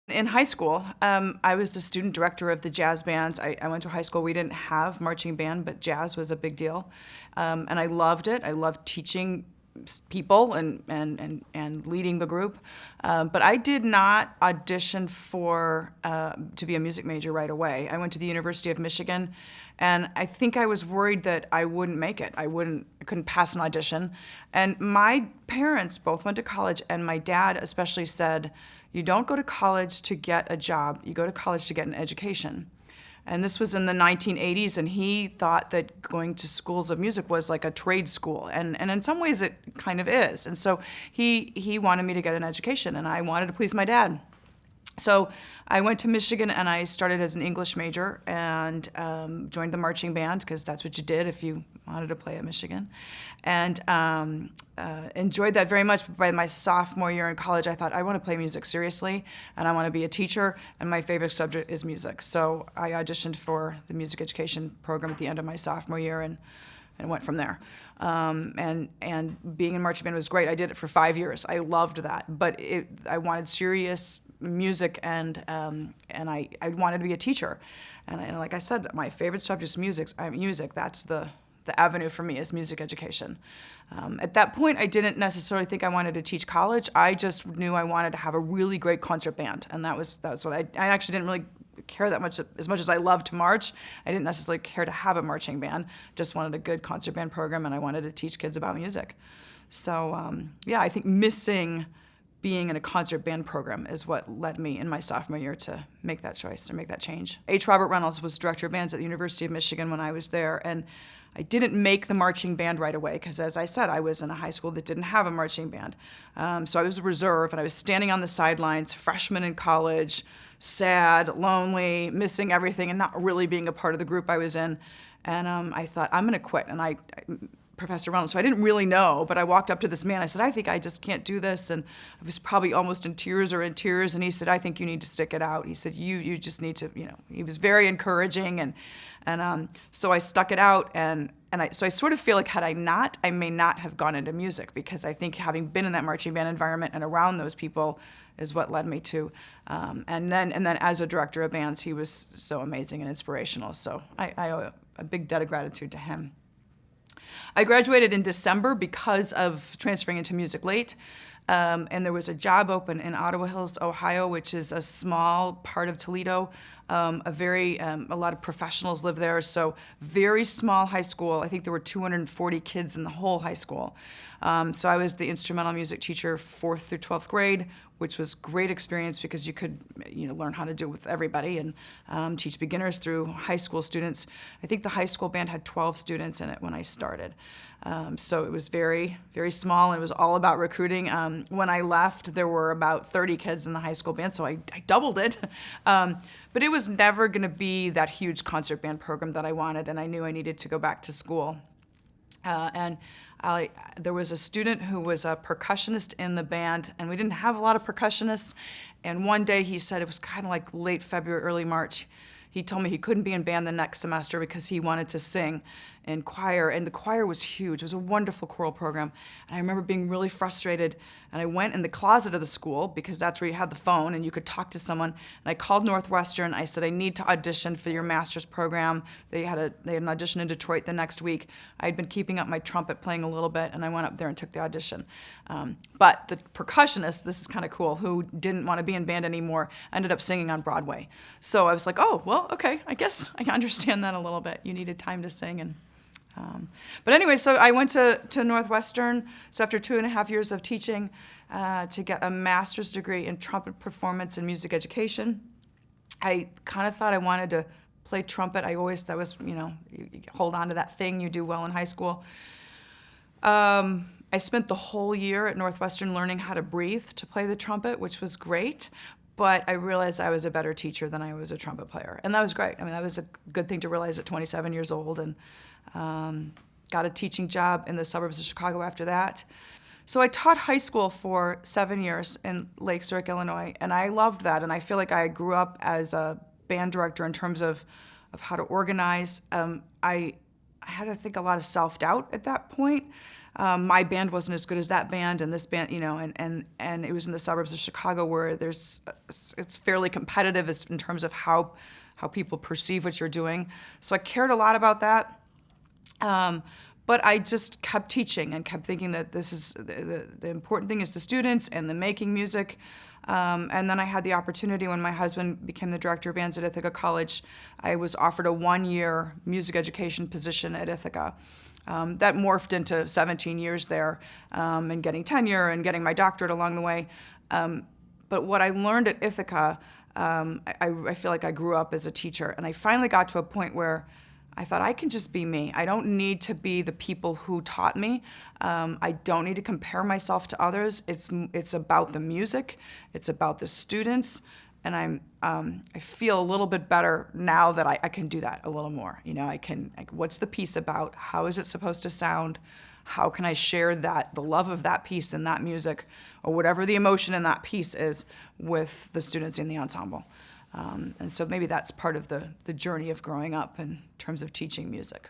In high school, I was the student director of the jazz bands. I went to high school, we didn't have marching band, but jazz was a big deal. And I loved it. I loved teaching people and leading the group. But I did not audition for to be a music major right away. I went to the University of Michigan, and I think I was worried that I wouldn't make it. I couldn't pass an audition. And my parents both went to college, and my dad especially said, you don't go to college to get a job, you go to college to get an education. And this was in the 1980s, and he thought that going to schools of music was like a trade school, and in some ways it kind of is. And so he wanted me to get an education, and I wanted to please my dad. So I went to Michigan, and I started as an English major and joined the marching band, because that's what you did if you wanted to play at Michigan, and enjoyed that very much. But by my sophomore year in college, I thought, I want to play music seriously, and I want to be a teacher, and my favorite subject is music. So I auditioned for the music education program at the end of my sophomore year, and went from there. And being in marching band was great. I did it for 5 years. I loved that. But I wanted serious music, and I wanted to be a teacher. And like I said, my favorite subject is music. Music. That's the avenue for me, is music education. At that point, I didn't necessarily think I wanted to teach college. I just knew I wanted to have a really great concert band, and that was what I actually didn't really care that much. As much as I loved to march, I didn't necessarily care to have a marching band. Just wanted a good concert band program, and I wanted to teach kids about music. So yeah, I think missing being in a concert band program is what led me in my sophomore year to make that choice, or make that change. H. Robert Reynolds was director of bands at the University of Michigan when I was there, and I didn't make the marching band right away because, as I said, I was in a high school that didn't have a marching band. So I was a reserve, and I was standing on the sidelines, freshman in college, sad, lonely, missing everything, and not really being a part of the group I was in. And I thought, I'm going to quit. And Professor Reynolds, so I didn't really know, but I walked up to this man. I said, I think I just can't do this. And I was probably almost in tears. And he said, I think you need to stick it out. He said, you just need to, he was very encouraging. And so I stuck it out. So I sort of feel like, had I not, I may not have gone into music, because I think having been in that marching band environment and around those people is what led me to. And then as a director of bands, he was so amazing and inspirational. So I owe a big debt of gratitude to him. I graduated in December because of transferring into music late. And there was a job open in Ottawa Hills, Ohio, which is a small part of Toledo. A lot of professionals live there, so very small high school. I think there were 240 kids in the whole high school. So I was the instrumental music teacher 4th through 12th grade, which was great experience because you could learn how to do it with everybody, and teach beginners through high school students. I think the high school band had 12 students in it when I started. So it was very, very small, and it was all about recruiting. When I left, there were about 30 kids in the high school band, so I doubled it. But it was never going to be that huge concert band program that I wanted, and I knew I needed to go back to school. There was a student who was a percussionist in the band, and we didn't have a lot of percussionists. And one day he said, it was kind of like late February, early March, he told me he couldn't be in band the next semester because he wanted to sing in choir, and the choir was huge. It was a wonderful choral program, and I remember being really frustrated, and I went in the closet of the school, because that's where you had the phone and you could talk to someone, and I called Northwestern. I said, I need to audition for your master's program. They had an audition in Detroit the next week. I'd been keeping up my trumpet playing a little bit, and I went up there and took the audition. But the percussionist, this is kind of cool, who didn't want to be in band anymore, ended up singing on Broadway. So I was like, oh, well, okay, I guess I understand that a little bit. You needed time to sing. But anyway, so I went to Northwestern, so after 2.5 years of teaching, to get a master's degree in trumpet performance and music education. I kind of thought I wanted to play trumpet. That was, you hold on to that thing you do well in high school. I spent the whole year at Northwestern learning how to breathe to play the trumpet, which was great. But I realized I was a better teacher than I was a trumpet player. And that was great. I mean, that was a good thing to realize at 27 years old. And got a teaching job in the suburbs of Chicago after that. So I taught high school for 7 years in Lake Zurich, Illinois. And I loved that. And I feel like I grew up as a band director in terms of how to organize. I had, I think, a lot of self-doubt at that point. My band wasn't as good as that band, and this band, and it was in the suburbs of Chicago where it's fairly competitive in terms of how people perceive what you're doing. So I cared a lot about that. But I just kept teaching and kept thinking that this is the important thing is the students and the making music. And then I had the opportunity when my husband became the director of bands at Ithaca College. I was offered a 1-year music education position at Ithaca. That morphed into 17 years there, and getting tenure and getting my doctorate along the way. But what I learned at Ithaca, I feel like I grew up as a teacher, and I finally got to a point where I thought I can just be me. I don't need to be the people who taught me. I don't need to compare myself to others. It's about the music. It's about the students, and I feel a little bit better now that I can do that a little more. What's the piece about? How is it supposed to sound? How can I share the love of that piece and that music, or whatever the emotion in that piece is, with the students in the ensemble? And so maybe that's part of the journey of growing up in terms of teaching music.